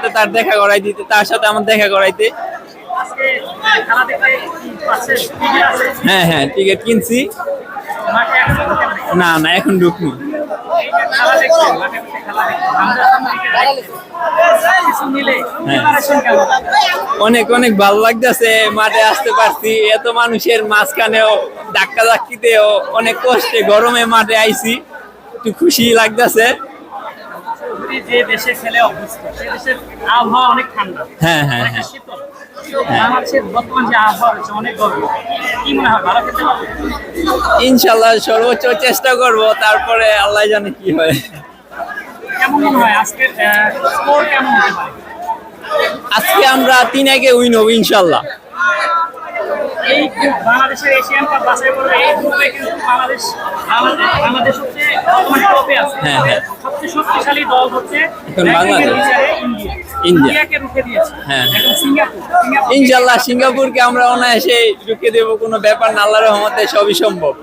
সাথে তার দেখা করাই দিতে, তার সাথে আমার দেখা করাইতে। হ্যাঁ হ্যাঁ, টিকিট কিনছি। না না, এখন ঢুকনি। অনেক অনেক ভালো লাগতেছে, মাঠে আসতে পারছি, এত মানুষের মাঝখানেও ধাক্কা ধাক্কিতেও অনেক কষ্টে গরমে মাঠে আইছি, একটু খুশি লাগতেছে। যে দেশে খেলে অভ্যস্ত সেই দেশের আবহাওয়া অনেক ঠান্ডা, হ্যাঁ হ্যাঁ হ্যাঁ, শীতল। বাংলাদেশের বর্তমান যে আবহাওয়া রয়েছে অনেক গরম, কি মনে হয় ভালো খেলতে পারবে? ইনশাল্লাহ সর্বোচ্চ চেষ্টা করব, তারপরে আল্লাহ জানে কি হয়। কেমন মনে হয় আজকের স্কোর কেমন হতে পারে? আজকে আমরা 3-1 উইন হবো ইনশাল্লাহ। এই বাংলাদেশের এশিয়ান কাপ বাছাই পর্বে এই গ্রুপে কিন্তু বাংলাদেশ হচ্ছে বর্তমানে টপে আছে। হ্যাঁ হ্যাঁ, সবচেয়ে শক্তিশালী দল হচ্ছে এখন বাংলাদেশ। ইন্ডিয়া। ইন্ডিয়া। ইন্ডিয়াকে রুখে দিয়েছে। হ্যাঁ। এখন সিঙ্গাপুর ইনশাল্লাহ সিঙ্গাপুরকে আমরা অনায়াসে ঢুকে দেবো, কোনো ব্যাপার না, আল্লাহর রহমতে সবই সম্ভব।